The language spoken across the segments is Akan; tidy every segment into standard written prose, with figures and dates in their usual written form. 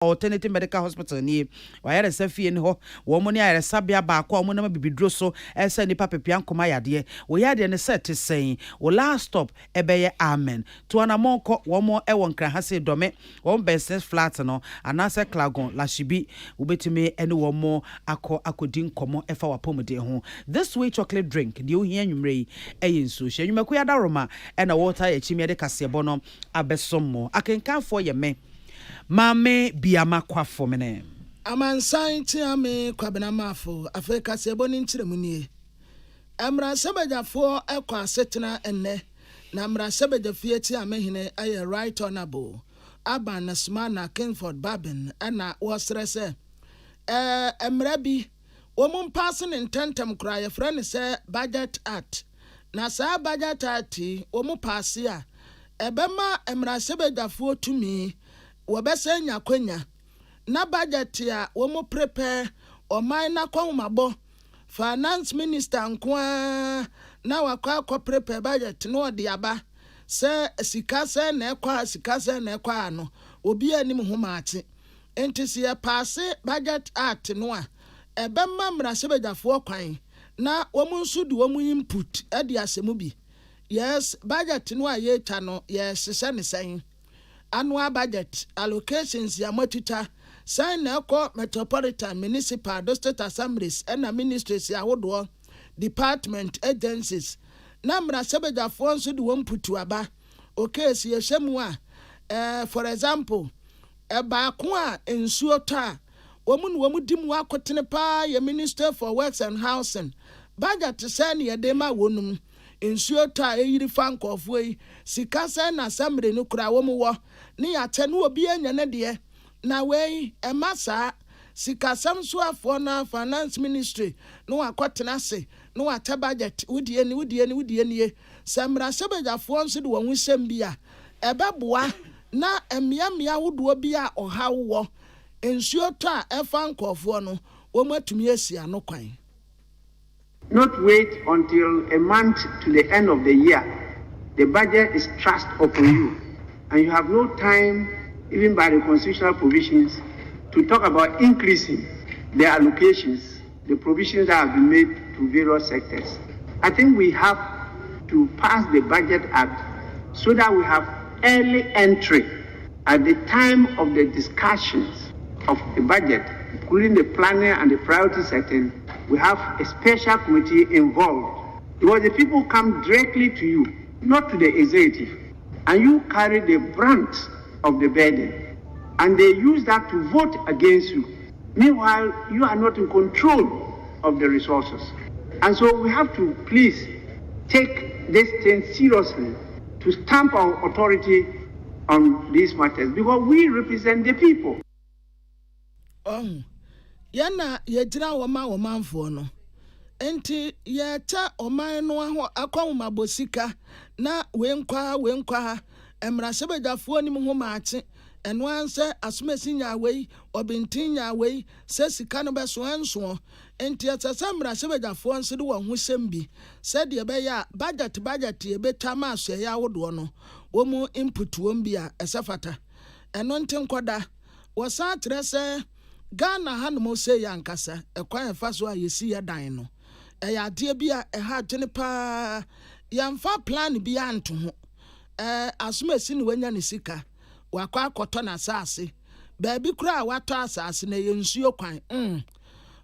alternative medical hospital ni wayare safie ni ho wo mo ne ayare sabia ba kwa mo na bibidro so esa nipa pepia nkoma yade wo yade ne set sen wo last stop ebeye amen to ana monko wo mo e won kran ha se dome wo business flat no anase klagon la shibi wo betime ene wo mo akodi nkomo efa wapomde ho this way chocolate drink de o hia nwumre eye nso hia nwumako ya daroma e na water ya chimie de kasebo no abesom akenkan fo ye me Mame biama kwafo mene. Amansan ti ame kwabena mafo Afrika sebo ni ntiremu nie. Amra sebejafo ekwa setena enne na amra sebejafie ti amehine aye right honorable Aban Nasmana Kingford Babin ana wasrese emra bi womum passing in tentem kra ye friend say budget act na sa budget act womum pass ya ebema emra sebejafo tumi wabese nyakwenya na budget ya womo prepare oman na kwamabo finance minister nkwa na wakwa prepare budget no odi aba se sikase na ekwa ano obi anim ho maate enti ya pass budget act no a ebemma mrasebejafo kwan na womo nso di womo input edi asemu bi yes budget no a ye twa no yes se ne sen annual budget allocations ya matuta sign na metropolitan municipal district assemblies and ministries ya wodo department agencies na mra sebejafo nso de won putu aba okay si yeshemu a for example ba ko a ensuo ta womu dimu akotene pa ya minister for works and housing budget sign ya dema wonum ensuo ta eyiri fankofo yi sika sign na assembly no kura womu wo ni atenu obi anya ne de na wei emasa sikasam so afo na finance ministry no akotena se no ata budget wudie ni samra sebejafo nso de won husem bia ebeboa na emiamia wodo bia ohawo ensuo ta efankofo no womatumi asia no kwan. Not wait until a month to the end of the year. The budget is thrust upon you. And you have no time, even by the constitutional provisions, to talk about increasing the allocations, the provisions that have been made to various sectors. I think we have to pass the Budget Act so that we have early entry at the time of the discussions of the budget, including the planning and the priority setting. We have a special committee involved because the people come directly to you, not to the executive. And you carry the brunt of the burden. And they use that to vote against you. Meanwhile, you are not in control of the resources. And so we have to please take this thing seriously to stamp our authority on these matters because we represent the people. Yana yejira woma mfo no. Enti yeta oman no aho akwamma bosika na wenkwa emra sebejafo ni ho maate eno anse asomesi nyawei obintin nyawei se sika no beso anso enti atsasamra sebejafo nso de wo hosem bi se de be ya budget e betama aso ya wodo no wo mu input won bi a esefata eno ntin koda wo sa trese Ghana hanmo se yankasa ekwan efaso a yesi ya dan no eya de bia eha twene pa yamfa plan bia anto ho asomasi ni wanya ne sika wakwa akoto na asase baabi kura wato asase na yensuo kwan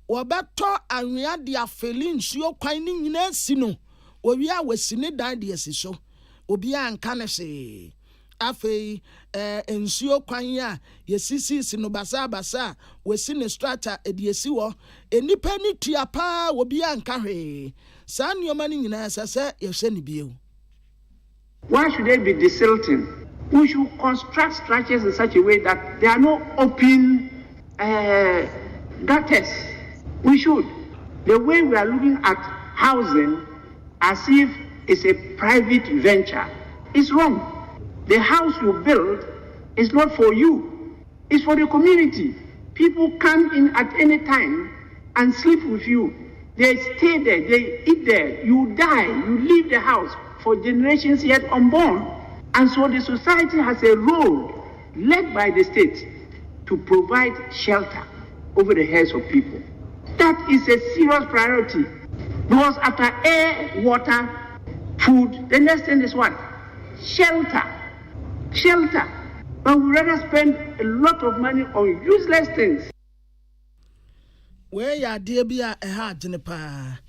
wobeto anwea de afeli nsuo kwan ni nyina si no owi a wasi ne dan de asi so obi anka ne se afei ensuo kwan ya yesisi no basa wasi ne strata ediesi wo enipa ni tua pa obi anka hwe saa nioma ni nyina sase yehwe ne bio. Why should they be desilting? We should construct structures in such a way that there are no open gutters. We should. The way we are looking at housing as if it's a private venture is wrong. The house you build is not for you. It's for the community. People come in at any time and sleep with you. They stay there, they eat there. You die, you leave the house for generations yet unborn. And so the society has a role led by the state to provide shelter over the heads of people. That is a serious priority, because after air, water, food, the next thing is what? Shelter. Shelter. But we rather spend a lot of money on useless things. Where ya dear be a hard jenipa.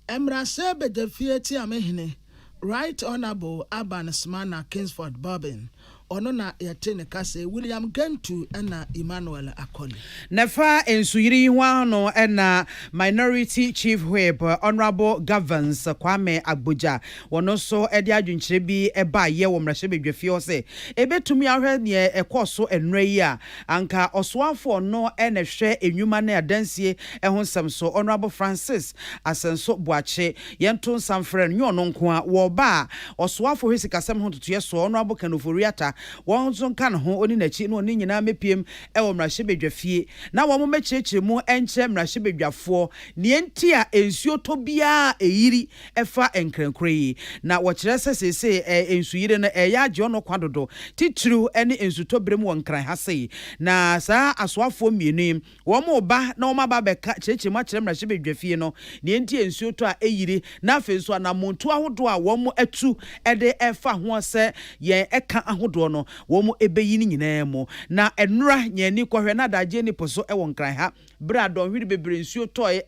Emra sebe de fieti amehine. Right Honorable Aban Smana Kingsford Bobbin. Onona yatene kase William Gentu ena Emmanuel Akoli. Nefa ensuyiri hwano ena Minority Chief Whip Honorable Governs Kwame Agboja. Wono so edi adwunkyere bi eba ye wo mrahye bedwafie se. Ebetumi ahwe ne ekoso enra yi a anka osoafo no ena hwe enwuma na adansie ehon samso Honorable Francis Asenso Boache yento nsamfre nyo no nko a wo ba osoafo hwesikasem ho totoye so Honorable Kanoforiata won so kan ho oni nachi no oni nyina mepiem ewo mrahye bedwafie na wo mo mechirechire mu enche mrahye bedwafo ne enti a ensuo to bia eyiri efa enkrenkre na wo kire sesese ensuyire no ya age ono kwadodo titru ene ensuto brem won kran ha sei na saa asoafo mienu wo mo ba na wo maba beka chirechire mu akire mrahye bedwafie no ne enti ensuo to a eyiri na afenso anamonto ahodo a wo mo atu ede efa ho se ye eka ahodo no wo mo ebeyi ni nyina mo na enura nyani kohwe na daje ni poso ewon kran ha bra don hwiri bebre nsuo toy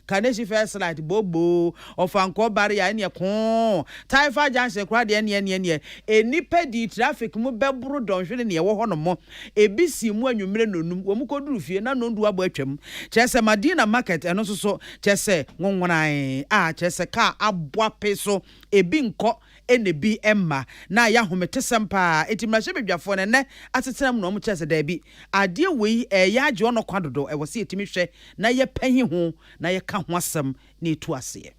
kaneshi first light bobo ofanko bare ya ne ko taifa janse kra de ne enipa di traffic mu bebro don hwiri ne wo hono mo ebisi mu anwumre nonum wo mu koduru fie na nondu abo atwam chese Madina market eno so chese nwonwonan chese ka aboa peso ebi nko enebi emma na ya hometesempa etimrahye bedwafo ne atetenam no mo chese da bi ade wei ya age ono kwadodo e wose etimi hwe na ye panhi ho na ye ka ho asem na etu ase.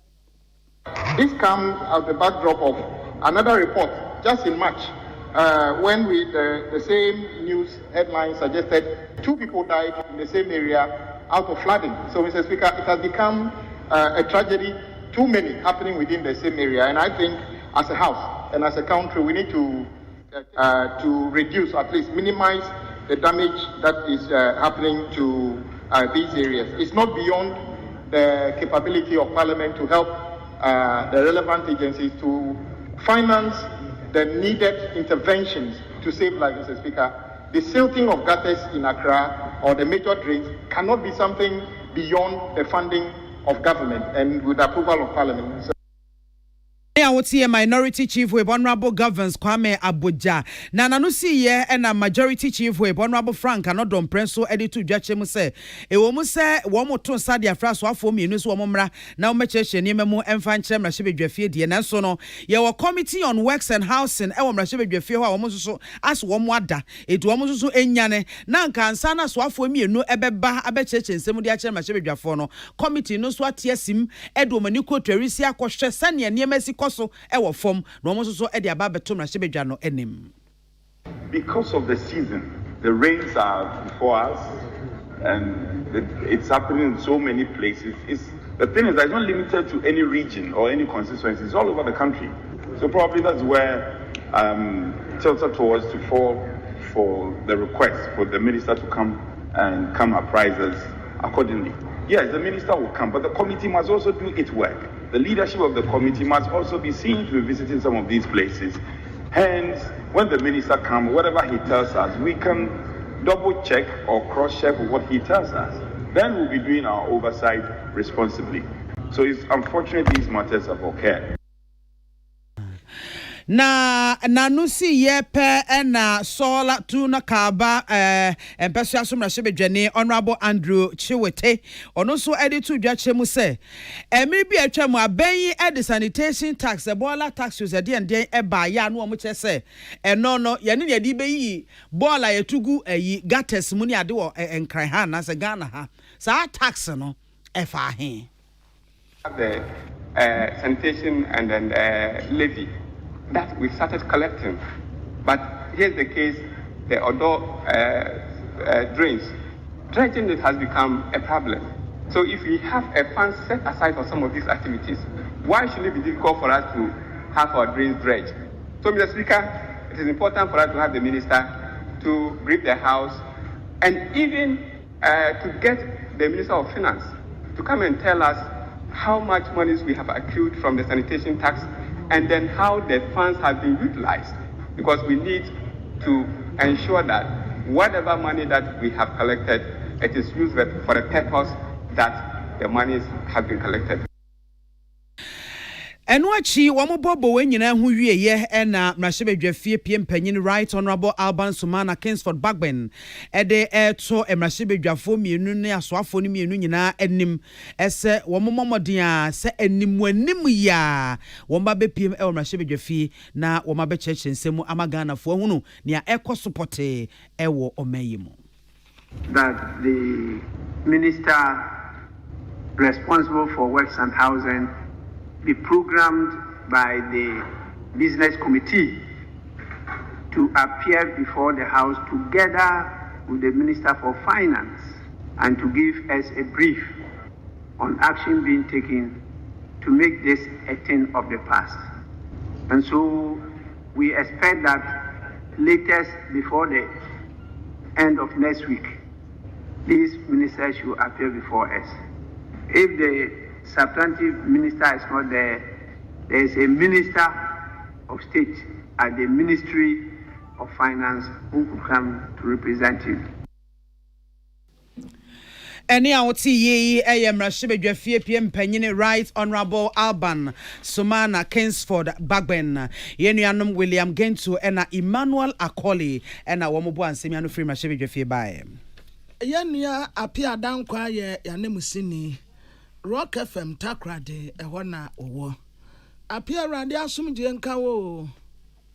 This comes at the backdrop of another report just in March when the same news headline suggested 2 people died in the same area out of flooding. So Mr. Speaker, it has become a tragedy, too many happening within the same area, and I think as a house and as a country, we need to reduce, at least minimize the damage that is happening to these areas. It's not beyond the capability of Parliament to help the relevant agencies to finance the needed interventions to save lives, Mr. Speaker. The silting of gutters in Accra or the major drains cannot be something beyond the funding of government and with the approval of Parliament. I would see a Minority Chief Whip Honorable Governs Kwame Agboja. Na no see ye and a Majority Chief Whip Honorable Frank and Odom Prenso editu dwache mu se e wo mu se wo mo ton sadia fra so afo mienu so wo mra na wo mechehye ni memu emfa nkyere mrahye bedwafie de na so no ye wo Committee on Works and Housing e wo mrahye bedwafie ho a wo mo so as wo mo ada edu wo mo so enyane na nka ansa na so afo mienu ebeba abechehye nsemu de akere mrahye bedwafo no committee no so atiesim edu mani ko twarisi akohwe sane niamasi so ewo fom no almost so e de aba beto na shebedwa no enim. Because of the season, the rains are before us and it's happening in so many places. The thing is that it's not limited to any region or any constituency, it's all over the country. So probably that's where tilted towards to fall for the request for the minister to come and come apprise us accordingly. Yes, the minister will come, but the committee must also do its work. The leadership of the committee must also be seen to be visiting some of these places. Hence, when the minister comes, whatever he tells us, we can double check or cross check what he tells us. Then we'll be doing our oversight responsibly. So it's unfortunate these matters have occurred. Na nusi yepe ena sola tuna kaba empesu asumra shebedwane Honorable Andrew Chiwete ono so editu dwache mu se emiri bi atwa mu abenyi edi sanitation tax bola tax use de nden eba ya no mo chese eno no ye ne de beyi bola yetugu eyi gates mu ne ade wo enkran ha na se Ghana ha sa tax no efa he the sanitation and then levy that we started collecting. But here's the case, the odor drains. Dredging it has become a problem. So if we have a fund set aside for some of these activities, why should it be difficult for us to have our drains dredged? So Mr. Speaker, it is important for us to have the minister to brief the House and even to get the Minister of Finance to come and tell us how much monies we have accrued from the sanitation tax and then how the funds have been utilized, because we need to ensure that whatever money that we have collected, it is used for the purpose that the monies have been collected. Enwachi wamobobo wenyina hu wieye na mrashebedwafie piem panyin Right Honorable Alban Sumana Kingsford Bagben ede to mrashebedwafo mienu ne asoafo ne mienu nyina anim ese womomomodin a se animuanim ya womba be piem mrashebedwafie na woma be chechensemu amagana fo hunu ne ekosopote ewo omayimo. That the minister responsible for works and housing be programmed by the business committee to appear before the House together with the Minister for Finance and to give us a brief on action being taken to make this a thing of the past. And so we expect that latest before the end of next week, these ministers should appear before us. If the substantive minister is not there, there is a minister of state at the Ministry of Finance who could come to represent him. Eni awoti ye mrashebedwafie piem panyin Right Honorable Alban Sumana Kingsford Bagben yenuanom William Gentu ena Emmanuel Akoli ena womobo ansemi anu free mrashebedwafie bae yenua apia dankwa ye yanemusini Rock FM takrade ehɔ na owo apia rade asomdie nka wo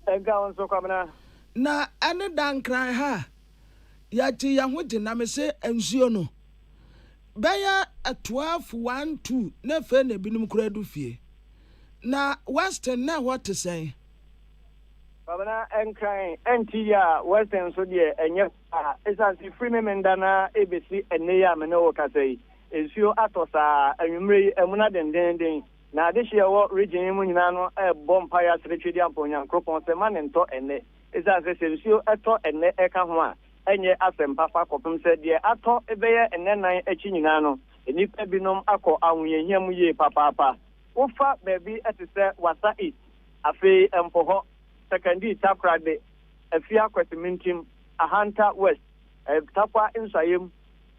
enka won so kwamna na ane dankran ha yati yahudi na mese ensuo no baya 12-1-2 na fe na binum kura du fie na western na what to say kwamna enkran entia western so de enye esansi free memenda na ebesi enne ya me no wakasai ensuo atosa anwumre emuna dendenden na adehye wo region mu nyina no bompa ya sretwedi amponya nkropon se ma ne nto enne esansi ensuo eto enne eka ho a enye asempa fa kopem se de ato ebeye enne nan achi nyina no enipa binom akọ awunyehia ye papapa wofa baby etise wasa it afi empoho secondary takrade afia kwetimintim ahanta west tapwa insayem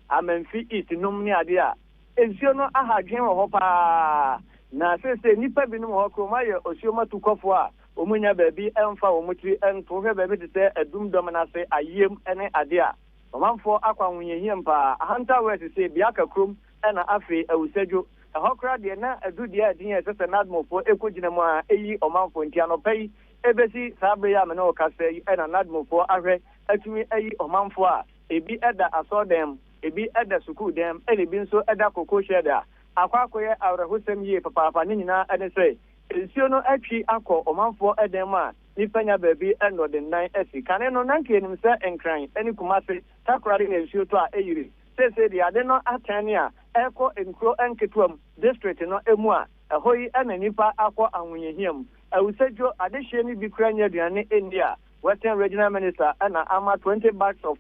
amenfi it num ni ade a ensio no ahadwen wo pa na sese nipa binom ho kroma ye osio matukofo a omunya baabi emfa wo mutri ento hwe baabi tete adum dom na se ayem ene ade a omanfo akwanwunyehiem pa ahanta west se biaka krom ena afi awusadwo ehokra de na adudi adin sese nadmofo ekogina mu a eyi omanfo ntia no pai ebesi sabre ya me no kase ena nadmofo ahwe atumi eyi omanfo a ebi eda asodem ebi eda sukuu dem ebi nso eda koko sheda akwakoye awrehosem ye papa ne nyina ene se ensio no atwi akọ omanfo edem a nipanya baabi eno de nan asi kane no nanke nim se enkran eni kumase takrade ensio to a eyiri sese de ade no atane a eko enkro enketuam district no emu a ehoyi ena nipa akọ anwunyehiem awusadwo adehye ni bi kura nya aduane India Western Regional Minister ena ama 20 bags of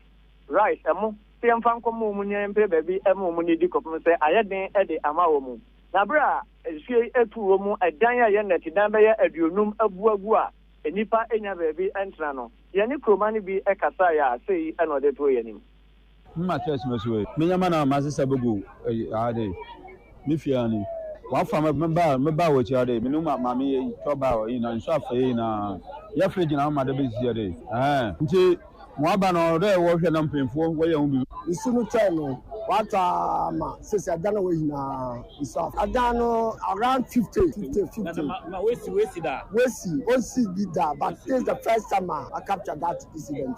rice emu tiamfa nkomo mu nyempe baabi emu mu ni dikopum se ayeden ede ama wo mu na bra ehwie etu wo mu edan a ye neti dan be ye aduonum abuagu a enipa enya baabi entra no ye ni kromani bi ekasa ya sei eno de to ye nim ma church mesuwe menyama na masisa begu ade mi fiani wa fa me ba wo chi ade me no ma me to ba o ina nso afa na ya fridge na ma de be zi ade nti mo aba no de wo hwe na mpemfo wo ye hu bi isunu channel wata ma sisi adana we na isa adano around 50 ma wesi da wesi be da but this is the first time I captured that incident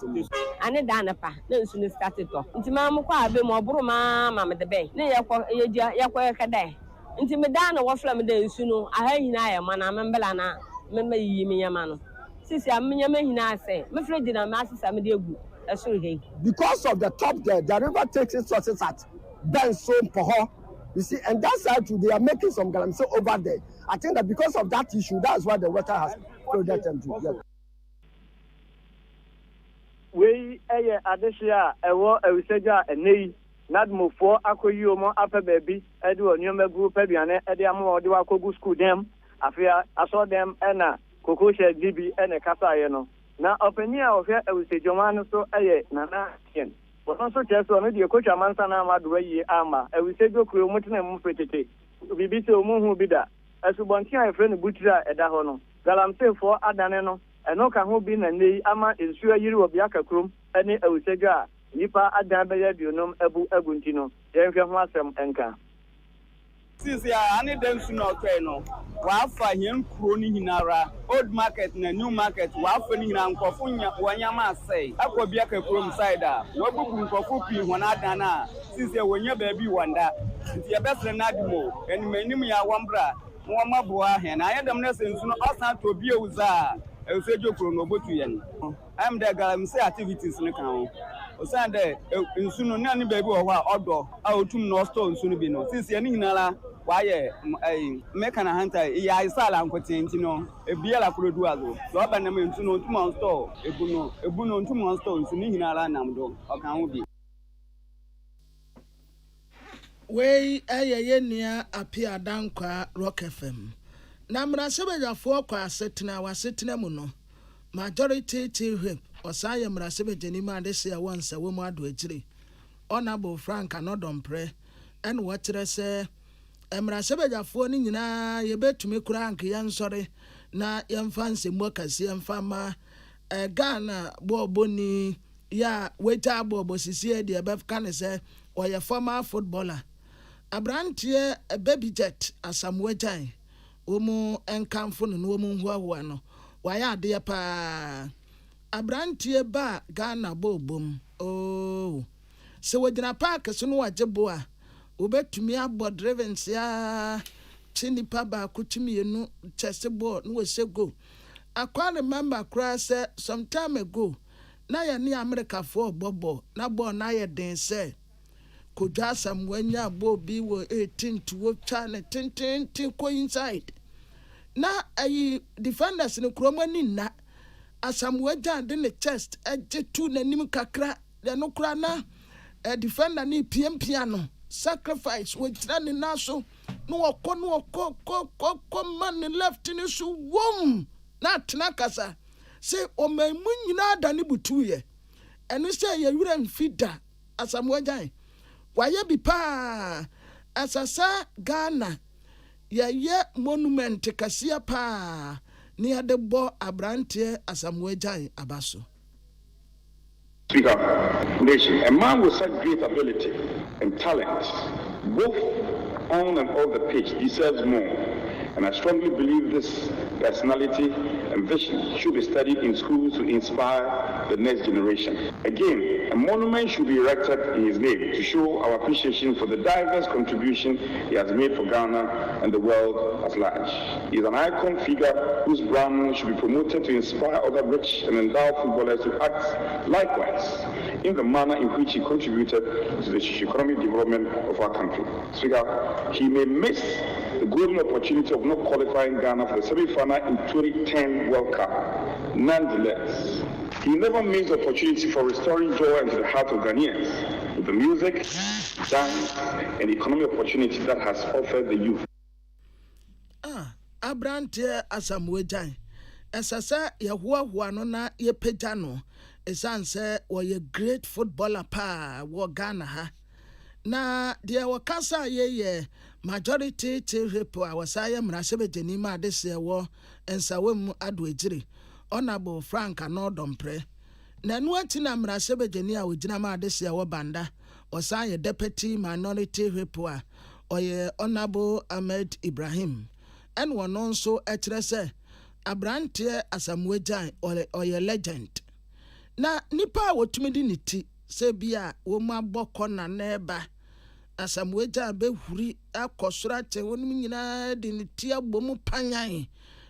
ane dana pa na nsunu started to nti ma mo kwa abe mo oburu ma me de be ne yakọ kada nti me dana wo flam de nsunu aha hina ya mana membela na memma yi me yama no sisi amenya mahina ase me fridge na ma asisa me de egu because of the top there, the river takes its sources at Benson Poho. You see, and that side too, they are making some galamsey over there. I think that because of that issue, that's why the water has flowed them to. wei ɛyɛ adehye a ɛwɔ awisagya ɛnɛyi nadmofo akɔyi omo apɛ baabi ɛde ɔnneɛma gu pɛduane ɛde ama ɔde wakɔgu school dem afia asɔ dem ɛna kokosha dibi ɛna kasaeɛ no na ɔpanyin a ɔhwɛ awisagya no so ɛyɛ nana yen wɔn nso kyerɛ sɛ ɔno deɛ kotwa mansa na ama do ayi ama awisagya kuro mu tena mu fetete bibi sɛ ɔmo hu bi da asubɔnten a ɛfrɛ no butiri a ɛda hɔ no galamseefoɔ adane no ɛno ka ho bi na nei ama nsuo yiri wɔ biaka kurom ɛne awisagya a nipa adan bɛyɛ aduonum agu nti no yɛnhwɛ ho asɛm ɛnka since ani dem sunu ọkọ no wafa hien kuro ni hinara old market na new market wafa ni hina nkofo wanyama asai akọ bia ka kuro side a wabubu nkofo pii hona adana since wonya baabi wanda nti yebesre na adimo enimanim ya wambra mo maboa he na ayedam na sensu no osan to bia uza esejo kuro no botu yen am the galamse activities ne kan ho osande nsu no na ni baabi wo ho a odo a otum no store nsu no bi no since ye ni hinara waye meka na hanta ya isala nkwetenti no ebiela kurodu azo so ba na mentu no ntuma store ebu no ntuma store nsu ni hinara nam do okan ho bi wei ayeye nia apia dankwa Rock FM na mrasebejafo kwa asetena wasetena mu no majority whip osaye mrasebejani ma de se wonsa wo mu ado agire honorable Frank Anodompre en wotre se mrasebejafo ni nyina yebetumi kura anke yansore na yemfanse mu kase yemfama Ghana boboni ya weta bobo sisi de befka ne se oye former footballer Abrantie baby jet asamwejan omu enkamfo no omu huahua no waya ade pa Abrantie ba Ghana bobom se wodina park so no wagebo a obetumi abo drivens ya chinipa ba kutumi enu chese ball no wesego akwa remember kra se some time ago na ya ni America for bobo na ball na ye den se kodwa samwanya bobi wo 18 to chane tin ko inside na ayi defenders ne kromani na asamwaja de ne chest ejetu nanim kakra de no kra na defender ni piano sacrifice we trani naso no ko man left ni so wom na tena kasa se o memu nyina da ni butuye eno se ye wura mfida asamwaja waye bi pa asasa Ghana ye monument kasia pa ni adebo Abrantie asamwaja abaso. Speaker, nation, a man with such great ability and talent, both on and off the pitch, deserves more. And I strongly believe this personality and vision should be studied in schools to inspire the next generation. Again, a monument should be erected in his name to show our appreciation for the diverse contribution he has made for Ghana and the world at large. He is an icon figure whose brand should be promoted to inspire other rich and endowed footballers to act likewise in the manner in which he contributed to the socio-economic development of our country. Speaker, he may miss the golden opportunity of not qualifying Ghana for the semi-final in 2010 World Cup. Nonetheless, he never missed the opportunity for restoring joy into the heart of Ghanaians with the music, dance, and economic opportunity that has offered the youth. Abrantie asamwejan esasa yahuahua no na yepeja no esanse woye great footballer pa wo Ghana ha na dia wakasa ye majority repo awasaye mrasebejeni ma dese wo ensawem adoejire honorable Frank Anodompre na nuati na mrasebejeni a wogina ma dese wo banda osaye deputy minority repo a oye honorable Ahmed Ibrahim en wono nso ekyere se Abrantie asamwejan oye legend na nipa wotumi di niti se bia wo ma bokọ na neba asamweja be huri akosora te wonum nyina di niti abomu panyan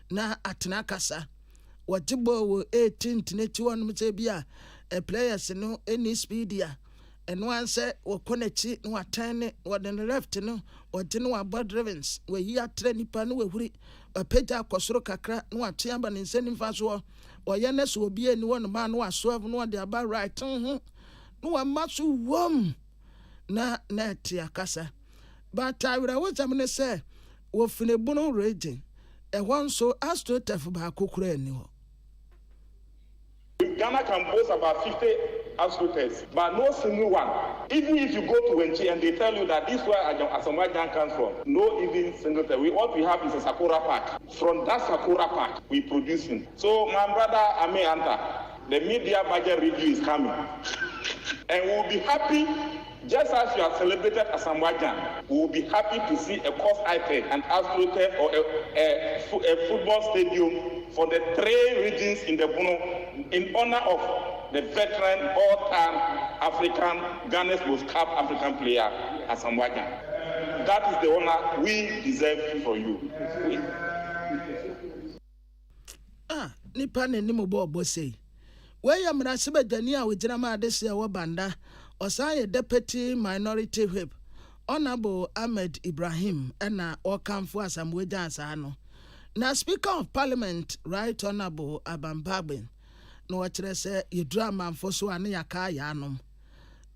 na atena kasa wajibo wo 18 tineti wonum se bia players no any speed ya and one said, or connect no attend what then left no, or ten wa bad revens, where ye are training pan we a peta cosro cacra, no a chamber in sending fast war, or yanes will be any one man who has swerved no the about right. No one much warm na tia casa. But I would always say, wolf in a bono raging, and one so as to tell for Kukure. Ghana can boast about 50 absolutes, but no single one. Even if you go to Wenchi and they tell you that this is where Asamoah comes from, no even single thing. What we have is a Sakura Park. From that Sakura Park, we producing. So my brother Ame Anta, the media budget review is coming. And we'll be happy, just as you have celebrated Asamoah, we will be happy to see a cost item, an absolute or a football stadium for the 3 regions in the Bono in honor of the veteran all-time African, Ghana's most capped African player, Asamoah. That is the honor we deserve for you. Nipa ne nimu bo say. Where am I sebe Dania with Jama this year Wabanda, or say deputy minority whip, Honorable Ahmed Ibrahim, and Akan for some way dance. Now, Speaker of Parliament, Right Honorable Abambabin, no what say you drama for so an yakayanum.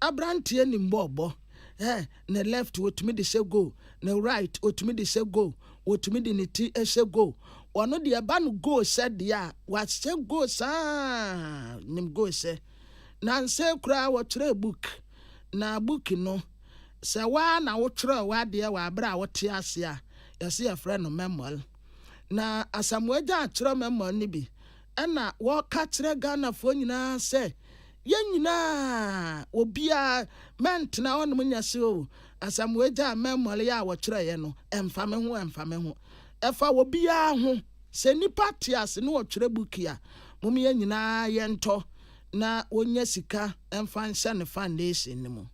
Abrantian in Bobo, ne left what me the go, ne right what me the go, what me the tea go. One of the aban go said, ya, what say go, sir, nim go say. Nan say cry what tre book, na book no. Say one I would try what dear wa bra what tears ya, you see a friend of memoir. Na Asamoah try memoir nibi, and na walk catch Ghana for nyina say, Yenina, obia meant na on munya so, Asamoah memoir ya what try no, and famine. Efa wo bia ho se nipa tias no otwere bukia mum ye nyina yento na wonya sika emfa nse ne foundation ni mu.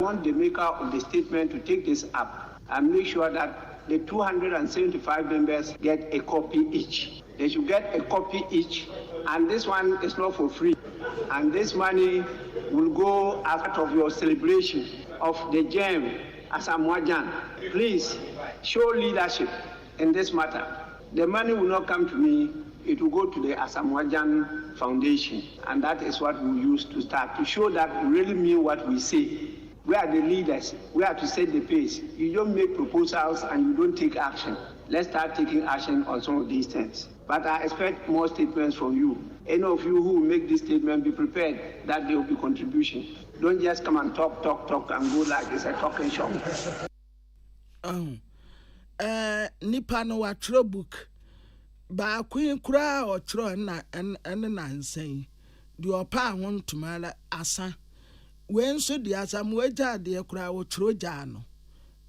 I want the maker of the statement to take this up and make sure that the 275 members get a copy each. They should get a copy each, and this one is not for free. And this money will go as part of your celebration of the gem Asamoah. Please show leadership in this matter. The money will not come to me, it will go to the Asamoah Foundation, and that is what we use to start, to show that we really mean what we say. We are the leaders, we have to set the pace. You don't make proposals and you don't take action. Let's start taking action on some of these things. But I expect more statements from you. Any of you who make this statement, be prepared that there will be contribution. Don't just come and talk and go like it's a talking shop. Nipa no wa tro book ba queen kura or tro na nsan di opa won tumala asa when so di Asamoah de kura wo tro ja no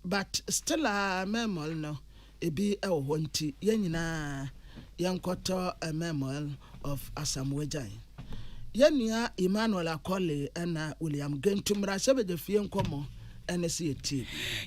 but still a memol no ebi e wo nti ye nyina yankoto a memol of Asamoah. Yenia Emmanuel Akole and William Gentumra sebe de fie nkomo.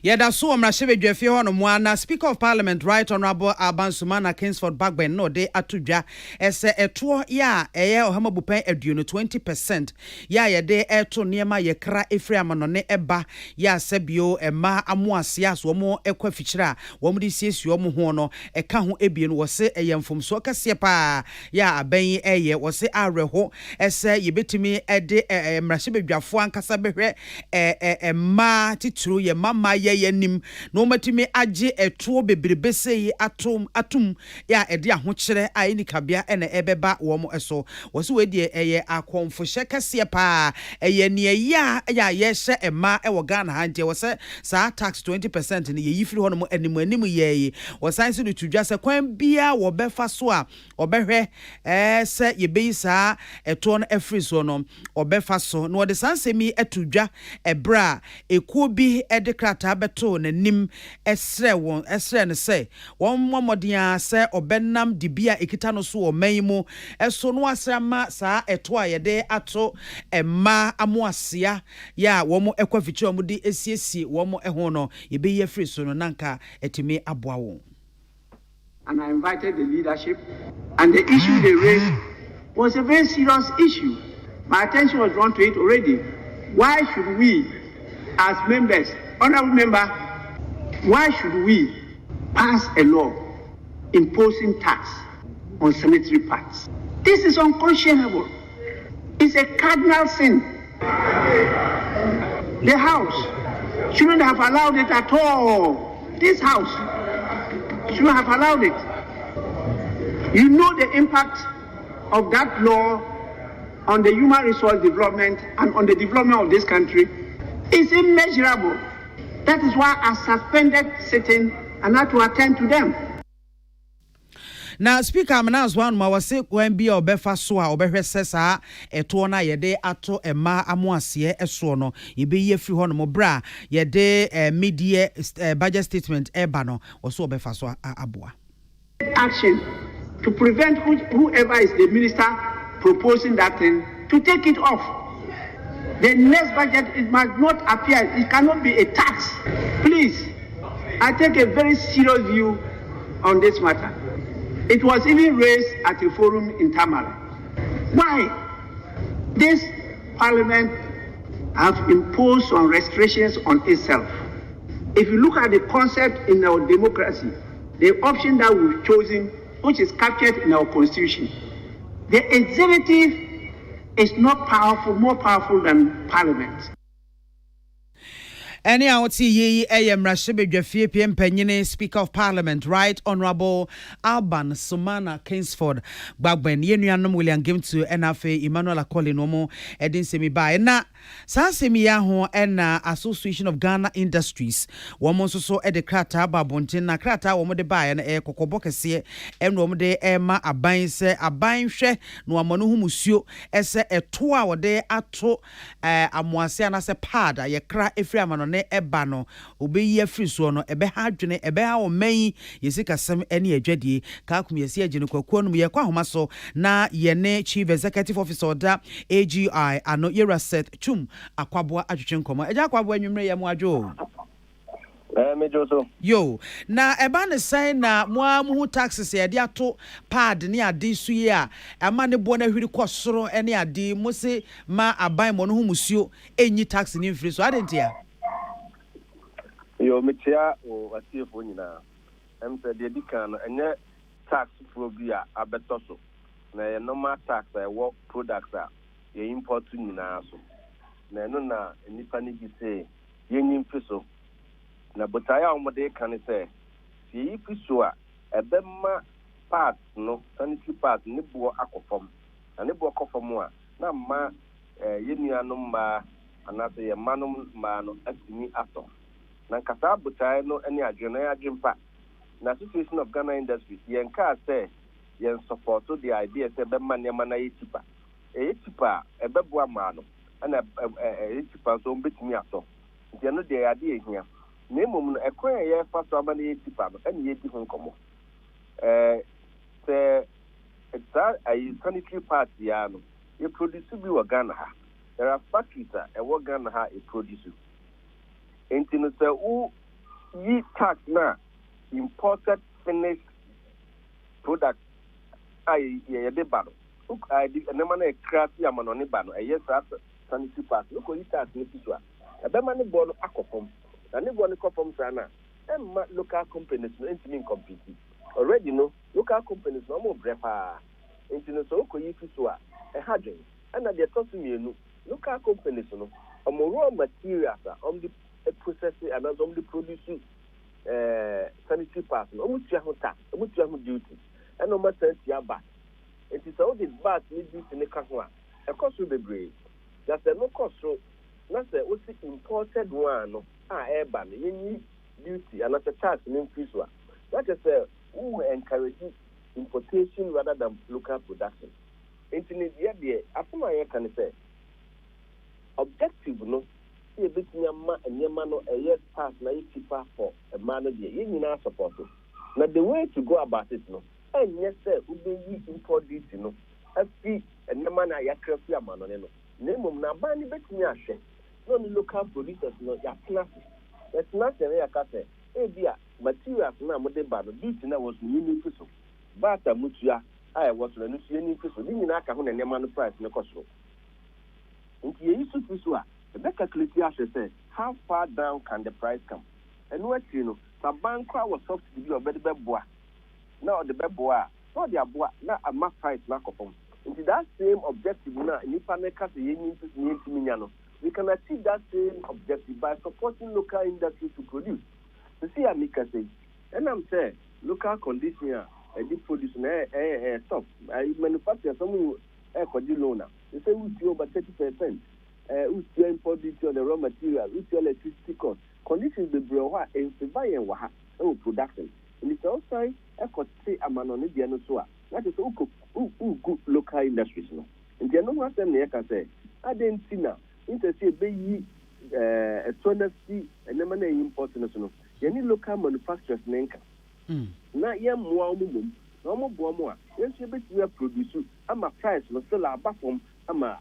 Yeah, that's so. I'm not sure if you want Speaker of Parliament, Right Honorable Aban Sumana Kingsford Bagben, no, they atuja as a tour, yeah, Hamabupen eduno 20%. Yeah, they to nearma ye cra Efreamanone eba, ya sebio, a ma amuasias, womo equafichra, womdi sees your muhono, a kahu ebian was say a yam from soka sepa, ya, a ben ye was say a reho, as say ye bit me a de a mrashibe jafuan casabe, a ma. Titru ye mama ye nim no matimi age etuo bebrebe sei atum ya ede ahokere ai ni kabia ene ebeba wo mo eso wo se we die eye akonfo hye pa eye ne ya ye hye ema e wo Ghana hanje wo se sa tax 20% ne ye yifiri ho no anim ye wo san se tutudwa se kwan bia wo befa so a obehwe se ye be sa etuo no efri so no obefa so no de san se mi etudwa ebra bi edikrata beto nanim esre ne se won momodia se obenam dibia ekita no so o manmu eso no asrama saa eto ayede ato emma amoasia ya womo ekwafichi omudi esiesie womo eho no ye be ye free so no nanka etimi aboa won. And I invited the leadership, and the issue they raised was a very serious issue. My attention was drawn to it already. why should we, as members, honorable member, why should we pass a law imposing tax on cemetery parts? This is unconscionable. It's a cardinal sin. The House shouldn't have allowed it at all. This House shouldn't have allowed it. You know the impact of that law on the human resource development and on the development of this country is immeasurable. That is why I suspended sitting and had to attend to them. Now, Speaker, I'm now one more say when be or befa so or behwe sesa eto na yede ato ema amoasie eso no ye be ye free hono mo bra yede media budget statement eba no so befa so aboa. Action to prevent whoever is the minister proposing that thing to take it off. The next budget, it must not appear, it cannot be a tax. Please, I take a very serious view on this matter. It was even raised at a forum in Tamale. Why? This parliament have imposed some restrictions on itself. If you look at the concept in our democracy, the option that we've chosen, which is captured in our constitution, the executive is not powerful, more powerful than parliament. Any out ye Rashibedwafie PM Speaker of Parliament, Right Honorable Alban Sumana Kingsford Bagben Yenuanum William Game to NFA Emmanuel Akoli Nomo Edin Semi by na Sansemi Yaho and Association of Ghana Industries woman so at the Krata Babontin na Krata womo de buy and air Kokobokese and womo de Emma Abain se Abain she no amonu musio ese a 2 hour day ato Amoasiana se pada ye kra efri amano eba no obe ye free so no ebe ha dwene ebe ha o man yesika sem ene adwadie ka akum yesi agene kwakuo no ye kwa homa so na ye ne chief executive officer da AGI ano Yeraset Chum akwabo atwetwe nkomo eja akwabo anwumre ye mo adwo mejoso yo na eba ne sai na mu taxes ye de ato pad ne ade su ye a ama ne bo na hwiri kosoro ene ade mo se ma aban mo no hu musuo enyi tax ni mfiri so adentia yo metia o asiefo nyina said the dikan no enye tax phobia abeto so na ye normal tax e wo products a ye import nyina so na no na nipa ni gi say ye nyim fiso na botaya o mode kan say ye fiso a ebema part no sanitary part ni bo akofom na ne bo akofom a na ma ye nuanom ma anase ye manom ma no asini ato na kasa butai no any adwene adwempa na Association of Ghana Industries yen ka say yen support the idea say be man na yetipa yetipa ebeboa ma no na yetipa so mbetimi ato ntia no de ade ehia na emom no ekwan ye fa so ama na yetipa no ene yedi ho nkomo say it's a sanitary part ya no you produce bi wa Ghana ha there are factories e wo Ghana ha e produce Entino say who ye tax na imported finished product ai ye de bano uk ai di na mana craft ya mano ne bano e yes sanitary pass no ko tax ne pisua e be mane bo no akofom na ne bo no kofom sana emma local companies no entimi compete already no local companies no mo brepa entino so ko yi pisua e hadwen na de tosu mienu local companies no omo raw materials the processing and as the producing sanitary pass no mutua ho tax mutua ho duty and no matter tia back it is all the back need this in the ho a cost will be brave that's no cost so na say what imported one no eba no yen duty and as a tax in increase one that is who encourage importation rather than local production internet there afuma ye can say objective no ye betnya ma enyema no eye pass na cheaper for a man no dey you na support na the way to go about it no enye say ubeyi import duty no afi enyema na yakra fi amano ne no na mum na ba ni betnya ahwe no ni local producers no ya class it's not the way akase e bia materials na mo de ba no duty na was ni so bata mutua ai was na no sie ni so ni nyina aka ho na enyema no price ne koso nti ye isu fiso a The calculate say how far down can the price come? And what you know, the bank was subsidy or better boa. Now the beboa, not the boa, not a mass price lack of them. Into that same objective now, in Ipaneka, we can achieve that same objective by supporting local industry to produce. You see, Amika say, and I'm saying, local condition, they produce stop. I manufacture some for the loaner. They say we see over 30%. We see import duty on the raw material, we see electricity cost. Conditions the brew and survive and waha production. And it's also a cost say a man on the Dianosoa. That is good local industries. And the other them they can say, I didn't see now. Say be a tonality and then import national. You need local manufacturers nenka. Na yam muamum, no more bomoa. Yes, you bet we are producing. I'm a price, no sell our bathroom. I'm a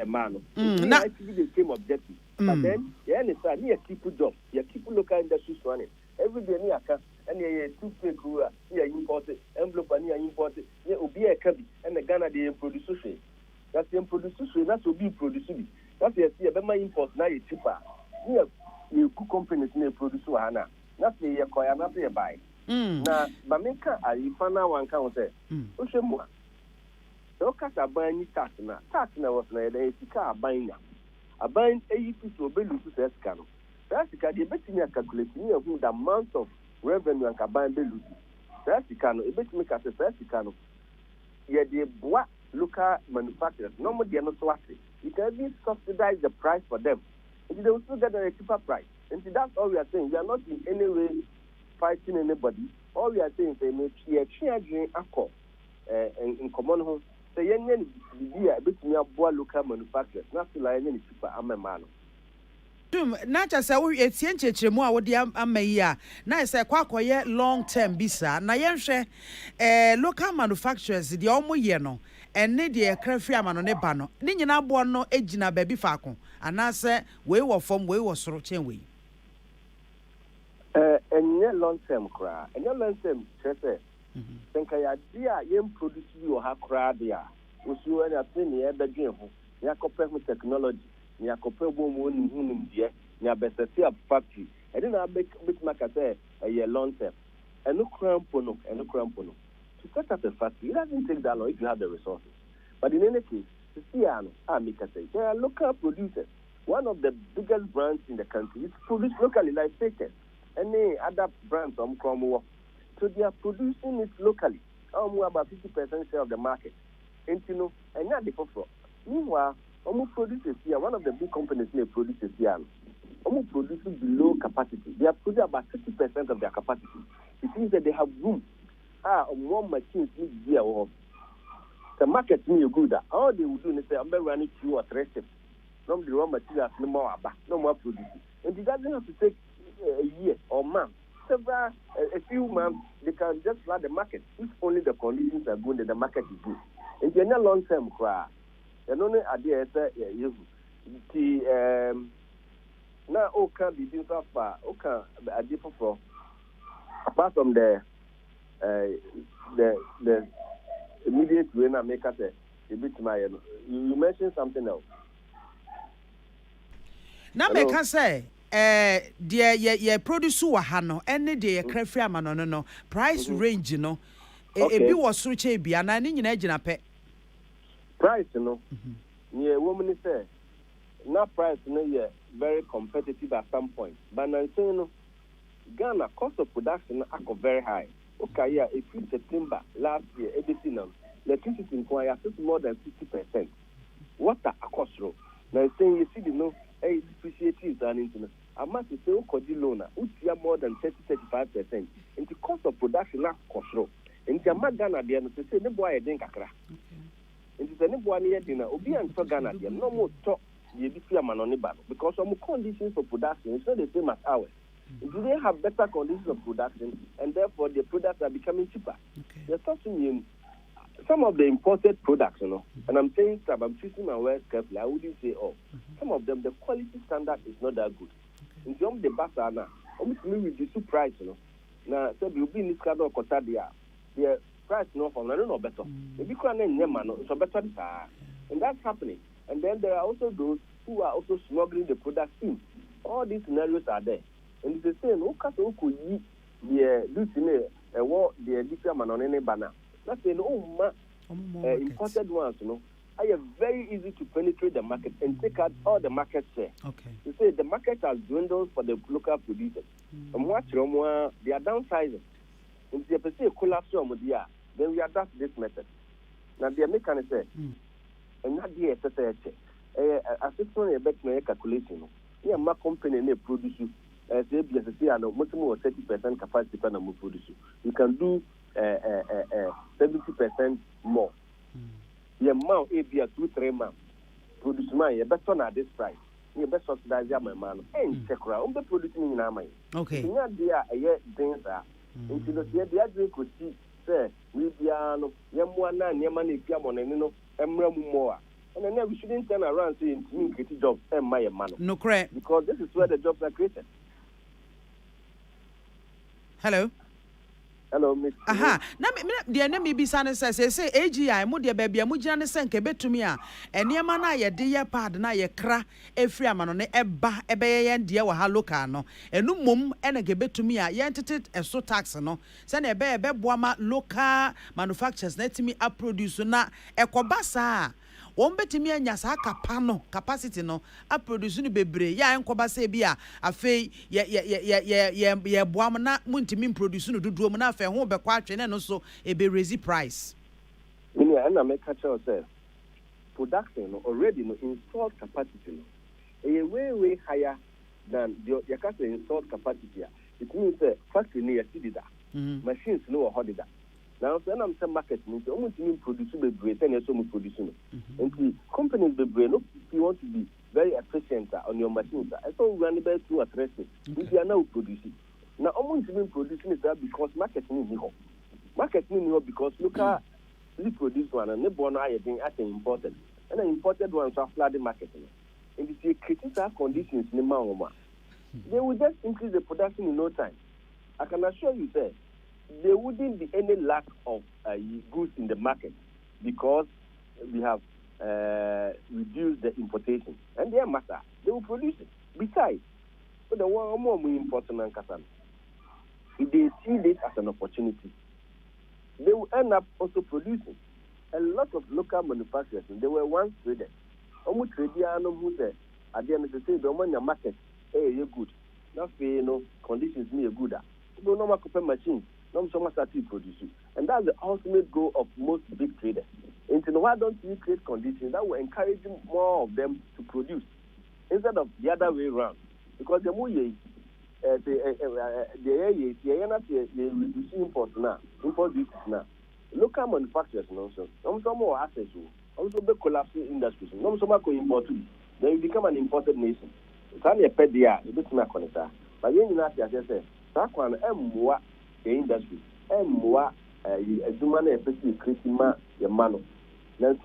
man. Not the same objective. But then, yeah, it's a near keep job. You keep local industries running. Every day, near and you two people here imported, envelope and near imported. Yeah, will be a cabby and the Ghana they produce. That's the produce, that will be producing. That's the my import now is cheaper. Yeah, you cook companies near produce Hana. That's the acquire, not the buy. Now, Bamika, I found out one count there. Ushemua. So, cat are buying tax now. Tax now was a car buying. A buying 80 to a bill to Escano. That's the card, you bet me a calculating of the amount of revenue and combined bill. That's the cano, a bit make as a first cano. Yet the bois local manufacturers, no more they are not swatting. You can even subsidize the price for them. And they will still get a cheaper price. And that's all we are saying. We are not in any way fighting anybody. All we are saying is they make a change in common home. So, you need a bit more local manufacturers, not to lie any cheaper. I'm a man. Not just a change more with the Amaya. Now, say, quack long term bisa. Na yenshe local manufacturers, the Omo Yeno, and Nidia Crefia man on a bano. Nina Buono, Ejina baby Falcon, and I say, we were from we was roaching we. And your long term cry, and your long term, think I dear, young produce you have cried there. Was you any opinion ever dream? You compare with technology. You compare woman in India. You better see a factory. I didn't make my say a year long term. And no crampono, and no crampono. To set up a factory, it doesn't take that long if you have the resources. But in any case, there are local producers. One of the biggest brands in the country is produced locally, like Fakers. Any other brands on Cromwell. So they are producing it locally. About 50% share of the market. And you know, and not the for. Meanwhile, producers here, one of the big companies may produce here. Producing below capacity. They are producing about 50% of their capacity. It means that they have room. One machines need here or the market need good. All they will do is say, I'm running 2 or 3 shifts. No raw materials, no more producing. And it doesn't have to take a year or month. A few months, they can just flood the market. If only the conditions are good, then the market is good. And in a long term, and only idea is now Akan be doing so far. Akan idea for apart from the immediate way na make us a bit my you mentioned something else. Now make us say dear ye produce wa no any de ye crafia ma no price range no e bi wo so che bia na ni nyina gina pe price no near woman say na price no ye very competitive at some point but now saying no Ghana cost of production are very high. Okay, yeah, if you September last year, everything electricity in Kwaya is more than 50%. Water a cost row. Now saying you see the no depreciating and internet. I must say, Kodilona, which are more than 30-35%. And the cost of production are cost row. And the Ghana, they are to say, the boy, I think, and it's a boy near dinner, Obi and Ghana, they are no more talk the man on the battle because some conditions of production is not the same as ours. Do they have better conditions of production and therefore the products are becoming cheaper? They're talking in some of the imported products, you know, and I'm saying I'm choosing my words carefully. I wouldn't say all. Some of them, the quality standard is not that good. In terms of the basana, almost me with the price, you know. Now, so you'll be in this kind of Kotadia, the price no from I don't know better. Maybe can name man, so better and that's happening. And then there are also those who are also smuggling the product in. All these scenarios are there. And it's the same. Who can the duty the different man on any banner. That's imported ones, are very easy to penetrate the market and take out all the market share. Okay. You say the market has dwindled for the local producers. And what they are downsizing. If they say collapse then we adapt this method. Now the American say, and not the assistant a better calculation. Yeah, my company may produce you as a BSC and much more 30% capacity per produce. You can do 70% more. The amount A be a 2-3 months. Produce mine, a better at this price. You best subsidize my man and check around the producing in our mind. Okay. They are a year things are. Into the year they could see, say, we be no, Yamuana, Yamani, Piamon, and more. And then we shouldn't turn around saying to me, create jobs and my man. No, correct. Because this is where the jobs are created. Hello. Hello, Miss. Aha. Na the enemy be san say AGI mo de baby mo gina ne senke betumi a enema na ye de ye pad na ye kra efri amano ne eba ebe ye de wa ha local no enu mom ene ge betumi a ye entete eso tax no se na ebe boama local manufacturers na timi a produce na ekoba sa won betimi anya sa capacity no a produce no bebre ya enkoba se bi a afei ye boam na muntimi produce no duduo mu na afei ho be kwa atwe ne no so e be raise price. Mini na make catch yourself. Production already no installed capacity no way higher than your installed capacity. It means factory near city machines no hold that. Now, when I'm saying market, means almost you produce the bread and also producing. And the companies the bread, you want to be very efficient on your machines. I thought we are able to address it. We are now producing. Now, almost even producing is that because marketing is new. Marketing is because locally produced one and the born I think as imported. And the imported ones are flooding marketing. And if you critical conditions in the Mama, they will just increase the production in no time. I can assure you that there wouldn't be any lack of goods in the market because we have reduced the importation. And they matter. They will produce it. Besides, so the one more important than Kasan, if they see this as an opportunity, they will end up also producing. A lot of local manufacturers, they were once traded. Almost traded, who said, at the end of the day, the money market, you're good. Now, conditions me a good. No normal machines. No so much producing. And that's the ultimate goal of most big traders. And so why don't we create conditions that will encourage more of them to produce instead of the other way around? Because the more reducing imports now, import duties now. Local manufacturers also, some more assets, also be collapsing industries. No so much import, then you become an imported nation. It's only a pet there, a bit more connected. But you know, as I said, Sakwan more the industry and more a human effective creating the man. Now,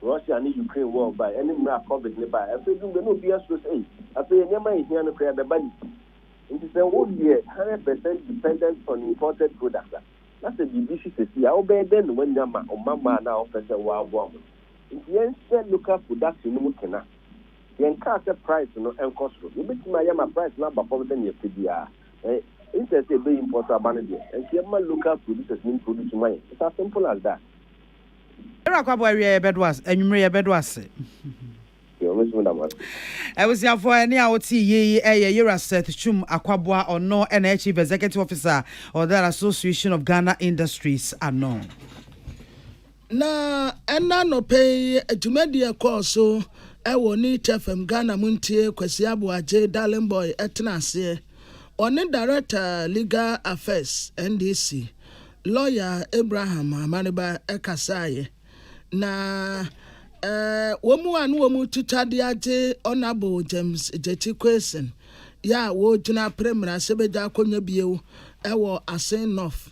Russia and Ukraine war by any more COVID nearby. I feel you no be a source. I feel never here no prayer the body. It is a whole year 100% dependent on imported products. That's a division to see. I'll be then when Yama or Mama now offers a wild woman. If you said local production, no cannot. The entire price no and cost. You bet my Yama price not before than your PDR. It's a very important abandon. And see my local producers mean produce money. It's as simple as that. Era kwa bwa bedwas enwumre bedwas. I was here for any out ye Seth Chum Akwabwa or no and Chief Executive Officer or that Association of Ghana Industries are known. Na ena no pay jumedia course so I will need FM Ghana Muntie Kwesi Abuaje Darling Boy etnase. On Director Legal Affairs NDC Lawyer Abraham Amaniba Ekasaye na womu tutadiaje Honorable James Jeti Kwesen ya wo juna premier sebeja konye bieu ewo Asen North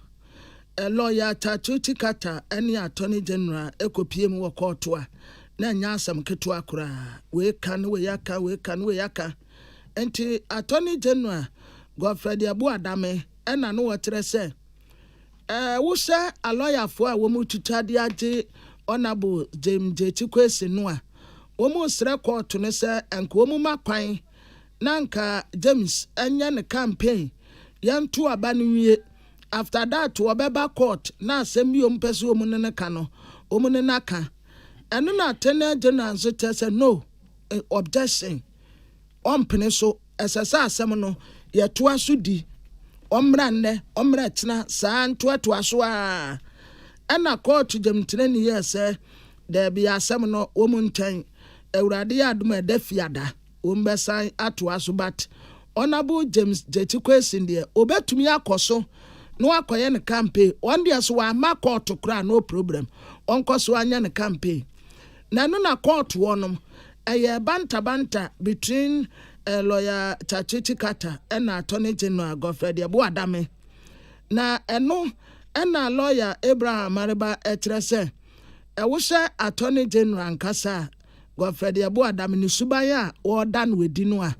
lawyer Tatuti Kata any Attorney General ekopiem wo court a na nya asam ketua kura we kan we yaka enti Attorney General Godfrey Abu Adame ena no wotre se wo se a lawyer fo a wo mu tutadiaje Honorable James Jeti Kwesen no a womu sre court ne se enko womu makwan nanka James enya ne campaign yantu aba ne wie after that wobeba court na asem bi ompese womu ne ka no womu ne naka eno na atene general so tese no objection ompene so esesa asem no yeto aso di omra nne omra tena saa nto aso a ena court jamtene ne yese there be asem no womu ntan Eurade adum edafiada ombesan ato aso but honorable James Jetikwesin de obetumi akoso no akoye ne campaign on dia so wa ma court kra no problem onkoso anya ne campaign na no na court wonom eye banta between lawyer Chachichi Kata and attorney general Godfrey de Boadame na eno ena lawyer Abraham Mariba etrese ewuhye attorney general nkasa Godfrey de Boadame ni subaya or dan wedi no a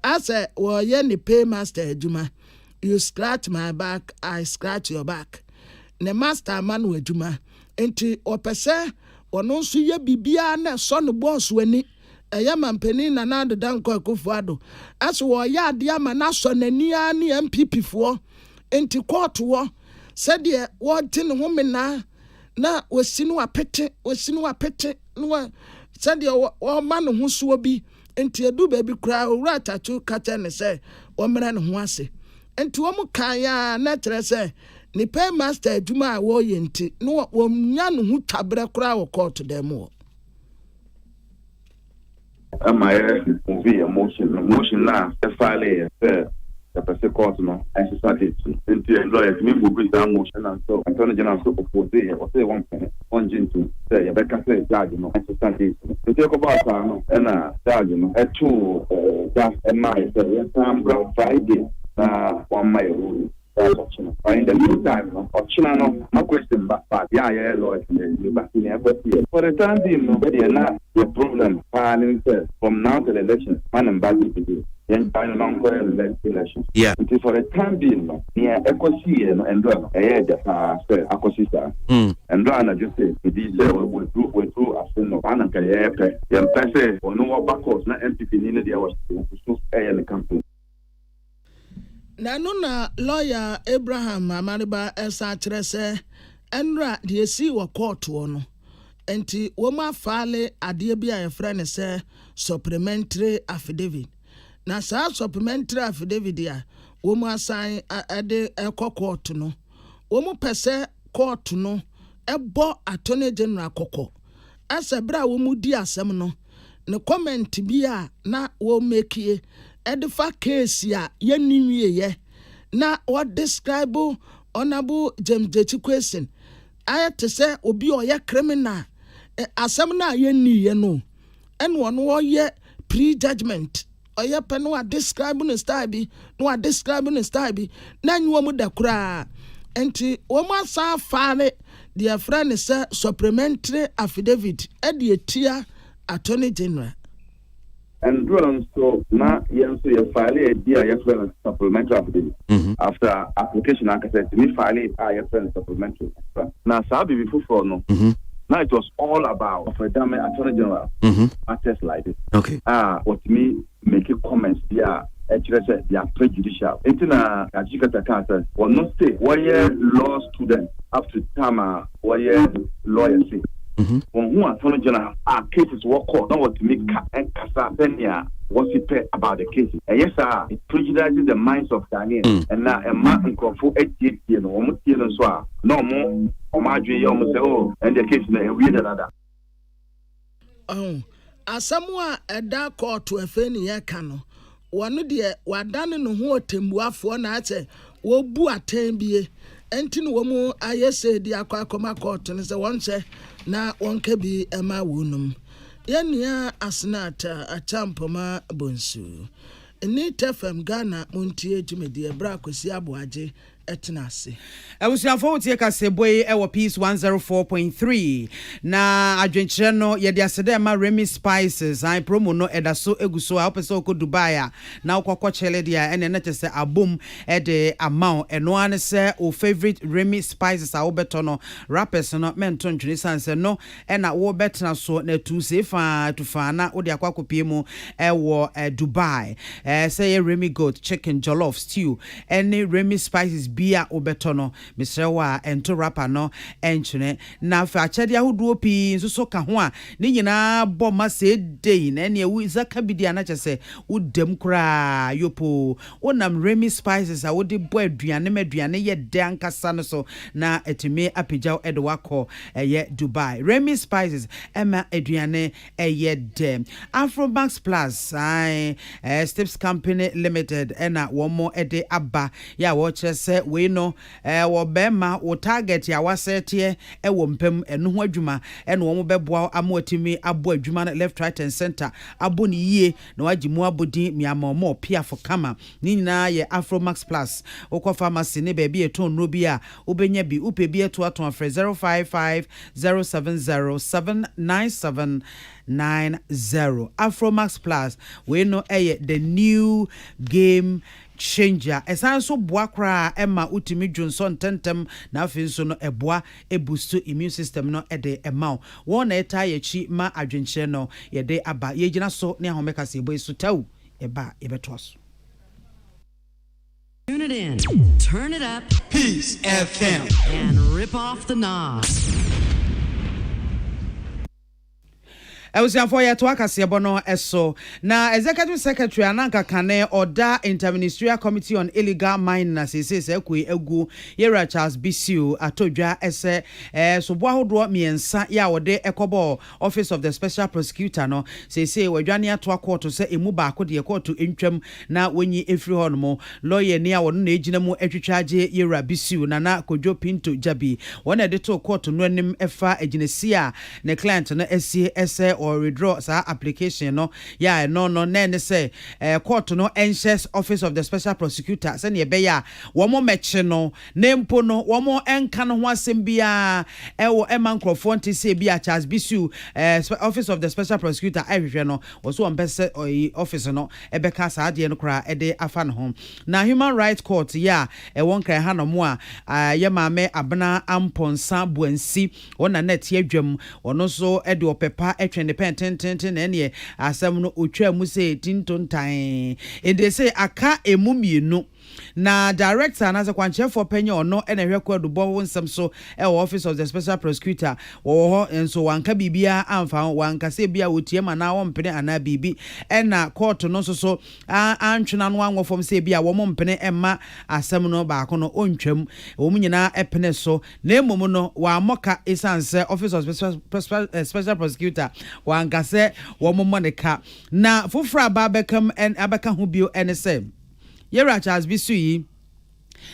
ase wo ye ni paymaster adwuma you scratch my back I scratch your back ne master man adwuma enti opese ono nso ye bibia na so no boss wani eye mampani na na de danko akufuado ase wo ye ade ama na so nani a ne MPP fo enti court wo said ye wo tin ho mena na wasinu apete no said ye wo man ho so bi enti edu baby kra owura tachu kata ne se wo mera ne ho ase enti wo mu kan ya na tere se ni pay master adwuma a wo ye nti no wo nya no hu tabre kra wo court dem wo ama movie emotion na file the person court no exercise into lawyer me go with that motion and so attorney general so propose or say one pen on jinto say you better say judge no exercise to take about no na judge no that my say some Friday na one my rule in the meantime, no, my question back, yeah, Lord, for the time being, nobody not the problem. From now to the election, man and body to do. Then final election. Yeah. Until for the time being, near Ecosia and Drama, Ecosista, and Drana just say, it is we through as no one can pay, or no backwards, not MPP in the hours to pay in the company. Na no na lawyer Abraham Amariba esa kyerese enra de esi wo court wo no enti wo ma faale ade bia ye frɛ se supplementary affidavit na sa supplementary affidavit dia wo ma assign ade court no wo mu pese court no ebo attorney general kokko asa bra wo mu di asem no ne comment bia na wo make edifa case ya yeniwie ye na what describe honorable James Jetikwesin ayete se obi oye criminal asem na yeniye no en wono ye prejudgment oye pe no describe no style bi no describe no style bi na nwo mu da kura enti wo ma sa faare the friend say supplementary affidavit e de etia attorney general. And drawing so now, yes, you file a dear supplementary affidavit. After application, I said, we file a supplementary. Now, Sabi before no. Now it was all about for damn attorney general. Attest like this. Okay. What me make comments there. Actually, they are prejudicial. Etina Kajikata Kata will not say 1 year law student up to time 1 year lawyer say. When who attorney general cases work court, not what to make and Kasa Benya what he pay about the cases. And yes, sir, it prejudices the minds of Ghanaians. And now a man and for 8 years, almost years and so no more. Or my dream, almost say, oh, and the case may read another. Oh, as someone at that court to a fanny yakano. One dear, what done in who tembuaf for night, wo bu atembie. Entin womu ayese di akwa koma court ne se wonche na wonke bi ema wonum yenia asnata achampoma bonsu ni tfm Ghana muntie tumedi ebra kwesi aboaje etinase Abusuafo tie kase boy e wo Peace 104.3 na adwenkyere no ye de asede ma Remy Spices ai promo no edaso eguso a opese ko Dubai a na okokọ chele dia ene na chese abom e de amount eno ane se o favorite Remy Spices a obeto no rappers no mento ntwene sanse no ena wo betena so na tu se fa tu fa na wo de akwakopie mu e wo Dubai say Remy goat chicken jollof stew any Remy Spices bia obeto no Mr. ento rapper no entwene na fa achede ahoduo pi nso so ka ho a ne nyina bo ma se dey na ne wu zaka bidia na chese udem kra yopo wonam Remy Spices a wode bo aduane maduane ye de ankasa no so na etime apijaw edo wakọ ye Dubai Remy Spices ema aduane ye de Afromax Plus Steps Company Limited ena womo ede aba ya wo chese we no wo bema wo target ya wasete wo mpem eno ho adwuma eno wo beboa amotimi abo adwuma left right and center abo ni yie na wagimu abodi miamomo pia for kama ni nyina ye Afromax Plus okọ pharmacy ne baby eton no bi a obenya bi upe bi eto aton afre 055 070 79790 Afromax Plus we know the new game changer esan so boa kra ema utimi Johnson tentem na afi so no eboa boost immune system no de ema won eta ye chi ma adwenche no ye de aba ye gina so ne ahomeka se boy so taw eba ebetos. Tune it in, turn it up, Peace FM, and rip off the knob. Ewusiafo ye to akase bono eso na executive secretary ananka kane oda interministerial committee on illegal mining na se ekui egu Yera Charles Bisiu atodwa ese so bo ahodo miensa ya wode ekobo office of the special prosecutor no se wadwane ato court se emu ba ko de court entwam na wonyi efri ho no mo lawyer ne a wono na ejina mu etwetwaje Yera Bisiu na Kojo Pinto Jabi wona de to court no anim efa eginesi a ne client no ese or withdraw sa application no ya no ne say court no anxious office of the special prosecutor say ne be ya wo mo meche no nempo no wo mo enka no ho asem bia wo emankrofo nti say bia Charles Bisiu office of the special prosecutor ahwehwe no wo so ompese office no ebeka sa ade no kra ede afa no ho na human rights court ya won kra ha no mo a ye maame abena amponsa buansi wona net yadwam ono so ede opepa etwe independent na ene asem no otwa mu se tintontan ende se aka emu mienu na director na sekwanche for penye ono ene hwekwa do bo nsem so office of the special prosecutor wo ho enso wanka bibia amfa wanka se bia wotie ma na wo mpene ana bibi ena court no so antwena no anwo fom se bia wo mo mpene emma asem no ba ko no ontwam wo nyina epene so na emom no wa moka esanse office of special prosecutor wanka se wo mo monika na fofra ba bekam en abeka ho bio ene se Yera Charles Bisiu yi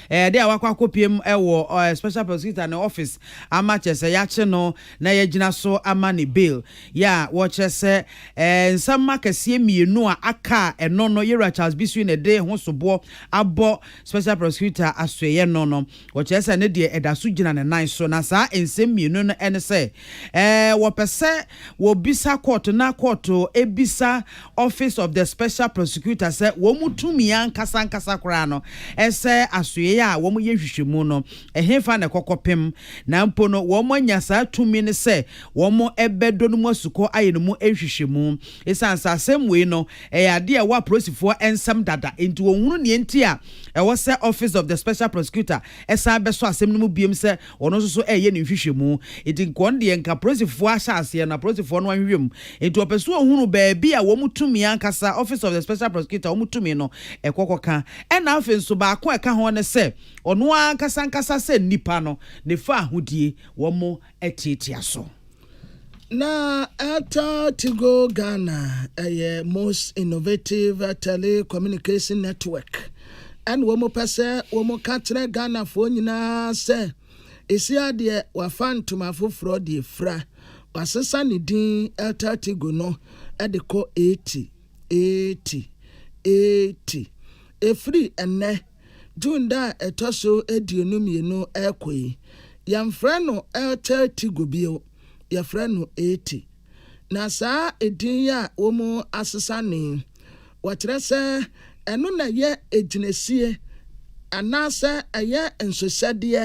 de awakwa kopiem ewo special prosecutor na office ama chese ya che no na ye gina so ama ne bail ya wo chese nsama kase mienu a aka eno no Yera Charles Bisiu ne de ho sobo abo special prosecutor asoye no wo chese ne de edaso gina ne nan so na sa ensem mienu no ene se wo pese wo bisa court na court ebisa office of the special prosecutor se wo mutumi ankasa kra no ese ya wo mo yehwehwemu no ehemfa na kokopem na mpo no wo mo nya sa tumi ne se wo mo ebedo no masuko aye no mo ehwehwemu esansa asem we no ade a wa prosifo ensam dada enti wo hunu ne enti a wo se office of the special prosecutor esa beso asem no mu biem se ono so eye ne hwehwemu enti kon de nka prosifo ahase na prosifo no anhwem enti opeso ohunu baabi a wo mutumi ankasa office of the special prosecutor wo mutumi no ekokoka ena afenso ba ko eka ho ne se ono ankasa se nipa no ne fa ahodie wo mo etiatia so na ata Tigo Ghana most innovative telecommunication network and wo mo pese wo mo katre Ghana fo nyina se esi ade wa fantuma foforo de fra wasesa ne din ata Tigo no de ko 80 efri enne June da etoso eduonu mienu ekoi yamfrɛ no Airtel Tigo bio yɛfrɛ no 80 na saa edin ya womu asesa ne wɔkyerɛ sɛ ɛno na yɛ egyinasie anaasɛ ɛyɛ nsosɛdeɛ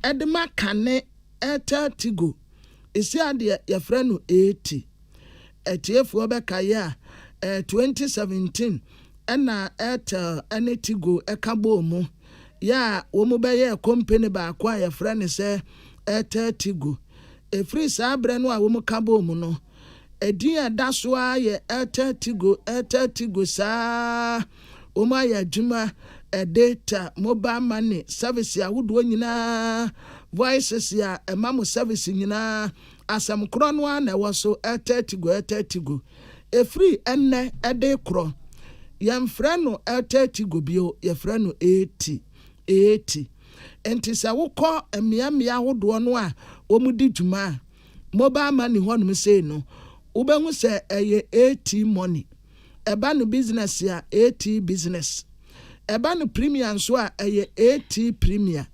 ɛde ma kane Airtel Tigo esi adeɛ yɛfrɛ no 80 ɛtiefoɔ bɛkaeɛ a 2017 ɛna Airtel ɛne Tigo ɛka bɔɔ mu ya wɔn bɛyɛ company baako a yɛfrɛ ne sɛ Airtel Tigo efiri saa abere no a wɔn ka bɔɔ mu no edin a da so a yɛ Airtel Tigo saa wɔn ayɛ adwuma data mobile money service ahodoɔ nyinaa voices a ɛma mo service nyinaa asɛm korɔ no a na ɛwɔ so Airtel Tigo efiri ɛnɛ ɛde korɔ yɛmfrɛ no Airtel Tigo bio yɛfrɛ no 80 enti sɛ wokɔ mmea ahodoɔ no a wɔn di dwuma mobile money hɔ nom sei no wobɛhu sɛ ɛyɛ 80 money ɛba no business a 80 business ɛba no premium so a ɛyɛ 80 premium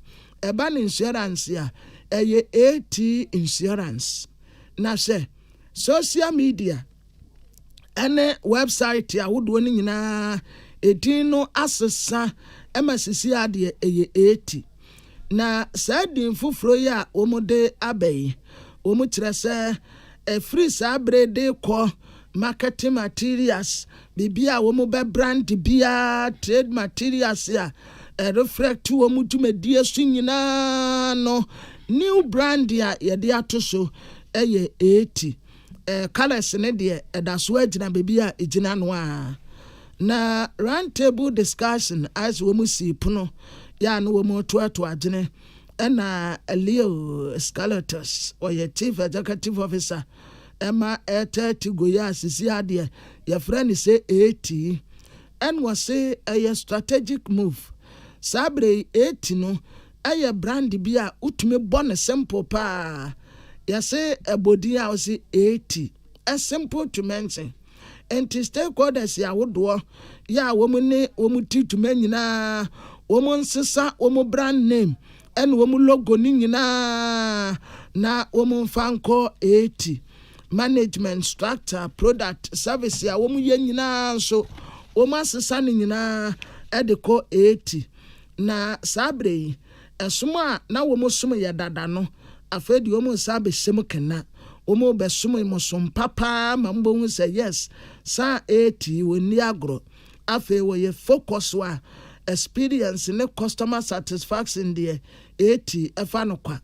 ɛba no insurance a ɛyɛ 80 insurance na sɛ social media ɛne website ahodoɔ no nyinaa edin no asesa ɛma sisi adeɛ ɛyɛ 80 na saa din foforɔ yi a wɔn de abɛyi wɔn kyerɛ sɛ ɛfiri saa bere de kɔ marketing materials bibi a wɔn bɛ brand bia trade materials a reflect wɔn dwumadie so nyinaa no new brand a yɛde ato so ɛyɛ 80 colors ne deɛ ɛda so agyina bibi a ɛgyina no a na round table discussion as wɔn si pono ya no wɔn toato agyene ɛna Leo Scalatus ɔyɛ chief executive officer ɛma Airtel Tigo ya sisi adeɛ yɛfrɛ ne sɛ 80 ɛna wɔse ɛyɛ strategic move saa bere 80 no ɛyɛ brand bi a utumi bɔ ne simple paa yɛse ɛbodi a wɔse 80 a simple to mention enti stakeholders ya wodoɔ ya wɔn ne wɔn ti tuma nyinaa wɔn nsesa wɔn brand name ɛna wɔn logo ni nyinaa na wɔn fanko 80 management structure product service ya wɔn yɛ nyinaa nso wɔn asesa ne nyinaa ɛde kɔ 80 na sabre yi ɛsom a na wɔn som yɛ dada no afei de wɔn nsa abɛhyɛm kena wɔn bɛsom mo som papa ma mbɔ hu sɛ yes saa 80 wɔn ni agorɔ afei wɔyɛ focus a experience ne customer satisfaction deɛ 80 ɛfa no kwa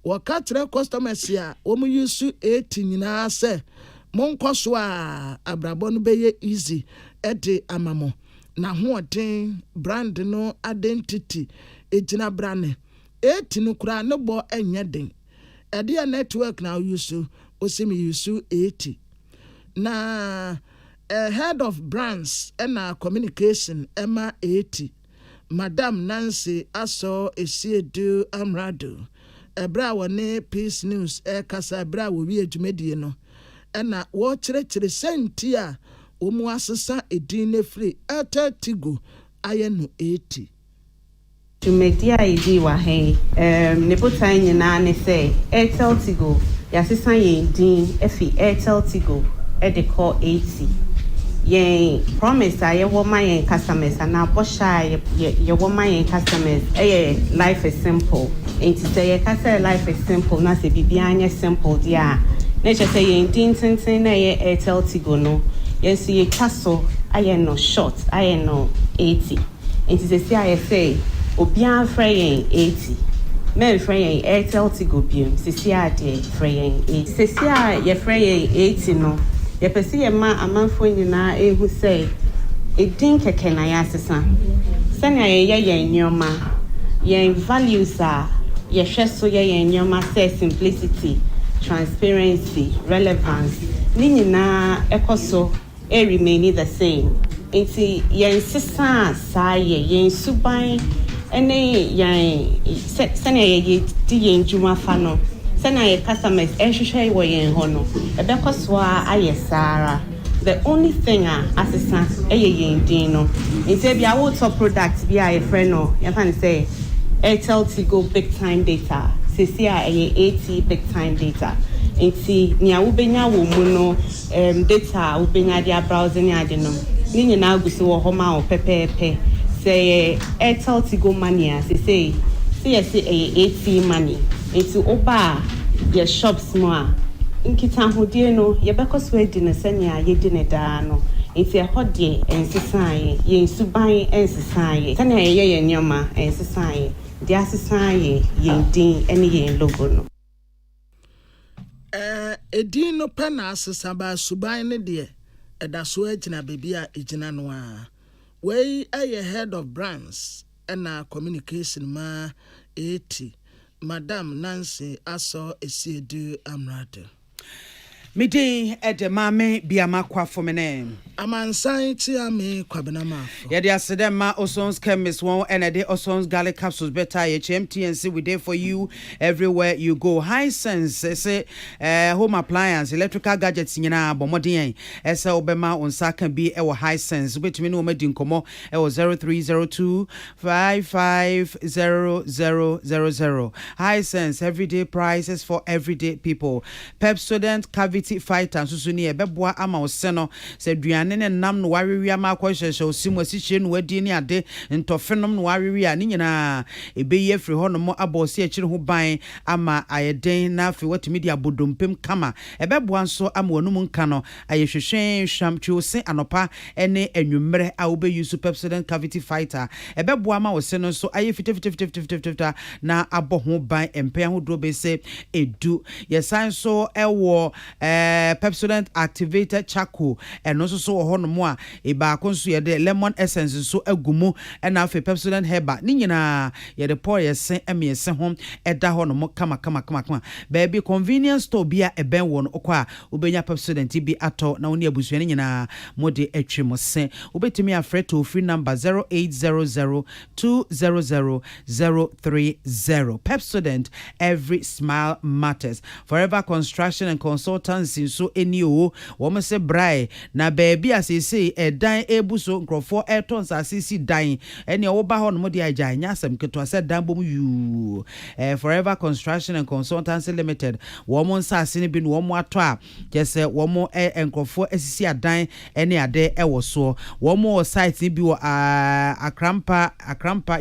wɔka kyerɛ customers a wɔn use 80 nyinaa sɛ monkɔ so a abrabɔ no bɛyɛ easy ɛde ama mo na hoɔden brand no identity egyina brane 80 no kura ne bɔ ɛnyɛ den ɛde network na use osimi use 80 na head of brands and communication Emma 80 Madam Nancy Aso Esiedu Amrado ebra wone Peace News kasa ebra wo wi adwumadie no na wo kyerɛkyerɛ senti a omu asesa edin ne free Airtel Tigo ayɛ no 80 dwumadie a idi wa he ne botan nyinaa ne sɛ Airtel Tigo yasesa yɛn din efi Airtel Tigo de call 80 yen promise a yɛwɔ ma yɛn customers ana bɔhyɛ yɛwɔ ma yɛn customers life is simple enti sɛ yɛ kasa life is simple na sɛ bibia nyɛ simple dia na kyerɛ sɛ yɛn din tenten na yɛ Airtel Tigo no yɛn so yɛ twa so ayɛ no short ayɛ no 80 enti sɛ si ayɛ sɛ obiara frɛ yɛn 80 men frɛ yɛn Airtel Tigo biom sɛ si adeɛ frɛ yɛn 80 sɛ si a yɛ frɛ yɛn 80 no yɛpɛsɛ yɛma amanfo nyinaa ehu sɛ edin kɛkɛ na yɛasesa sɛnea yɛyɛ yɛn nneɛma yɛn values a yɛhwɛ so yɛn nneɛma sɛ simplicity transparency relevance ne nyinaa ɛkɔ so remain the same nti yɛn sesa saa yɛn suban ɛne yɛn sɛnea yɛyɛ di yɛn dwuma fa no sɛnea yɛ customers ɛhwehwɛ wɔ yɛn hɔ no ɛbɛkɔ so a ayɛ saara the only thing asesa yen din no nti bia wo top product bia a friend no ya fan say Airtel Tigo big time data sesi a 80 big time data nti nia wo benya wo mu no data wo benya dia browsing ade no ni nyina agusi wo ho ma wo pepepe say Airtel Tigo mania sesi yes 80 money nti oba your shops mo a nkita hodie no ye bekoso edi ne senya ye di ne da no nti e hodie ensesan ye nsuban ensesan ye senya ye nyoma ensesan ye di asesan ye din ene ye logo no edin no pe na asesa ba suban ne de eda so agina bebia egina no a we head of brands and communication ma 80 Madam Nancy Aso Esiedu Amrado. Midi edemame biama kwa fomene. Amansan ti ame kwabena mafo. Yedi asedema Osons chemist won enede Osons garlic capsules better HMTNC we there for you everywhere you go. High sense say home appliance electrical gadgets nyina bomodien ese obema onsa kan bi e high sense betimi no medi nkomo e 0302 550000. High sense everyday prices for everyday people. Pepsodent cavity fighter susu ni ebeboa ama oseno se duane ne nam no warewi ama akwahwehwe osimu asichire no wadi ni ade ntofenom no warewi a ni nyina ebeyi afri ho no mo abosi akire ho ban ama ayeden na afi watimi di abodompem kama ebeboa nso ama wanum nka no ayehwehwen hwamtwose anopa ene anwumre a obeyi super Pepsodent cavity fighter ebeboa ma oseno nso aye fitafitafitafitafita na aboho ban empe ahodro be se edu yesan so ewo Pepsodent activated charcoal and also so ho no mo a e ba konso ye de lemon essence so agumu and afi Pepsodent herba ni nyina ye de pour ye sen emiese ho eda ho no mo kama baby convenience store bia eben won okwa obenya Pepsodent bi ato na woni abusua ni nyina mode atwe mo sen obetimi afre to free number 0800200030. Pepsodent, every smile matters. Forever Construction and Consultants so eni o wo se brai na baby asese edan ebuso nkrofo etons asisi dan eni wo ba ho no de agya nya asem keto ase dan bom yu Forever Construction and Consultants Limited wo mo nsase ne bi no wo mo ato a jese wo mo nkrofo asisi adan eni ade ewo so wo mo site ni bi wo akrampa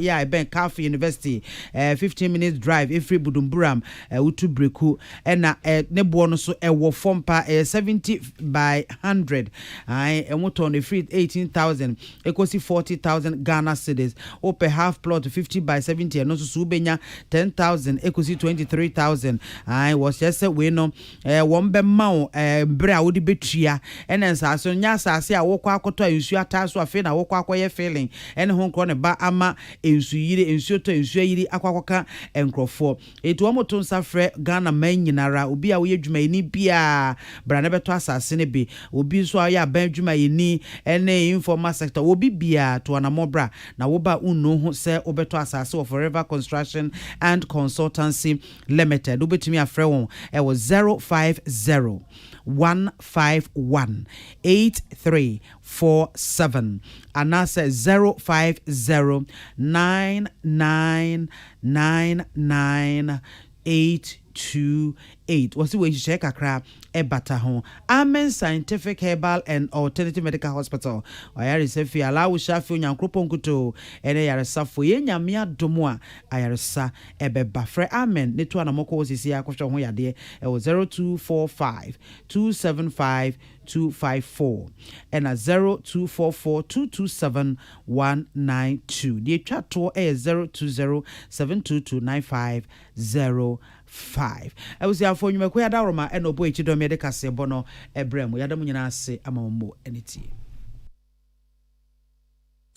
ya ben Cafe University 15 minutes drive every budumburam utu breku ena ne bo no so ewo fompa 70 by 100 ai emoton the free 18,000 ekosi 40,000 Ghana cedis ope half plot 50 by 70 and also subenya 10,000 ekosi 23,000 ai was just we no won be ma bre a wodi betua ena nsaso nya asase a wokọ akoto ensu ataso afi na wokọ akoye feeling ene ho nkro ne ba ama ensu yire ensu to ensu yiri akwakoka enkrofo etu omoton safre Ghana man nyinara obi a wo yedwuma ni bia brane beto asase ne bi obi so aye aban dwuma yeni ene informal sector obi bia to anamobra na wo ba unno ho se obeto asase of Forever Construction and Consultancy Limited obetumi afre won e was 050-151-8347 and I said 050-9999-828 was we check akra e bata ho Amen Scientific Herbal and Alternative Medical Hospital ayare sefi alawo shafi onyankropon kuto ene yare safo ye nyame adomo a ayare sa e beba frɛ Amen ne to anamoko osisi akwohwe ho yade e 0245-275-254 and 0244-227-192 the twa to e 020-722-9505 I was here for you, Makwaya Daroma, and Obo Chido Medica Sebono, Ebrem, Yadamunase, Amambo, and it's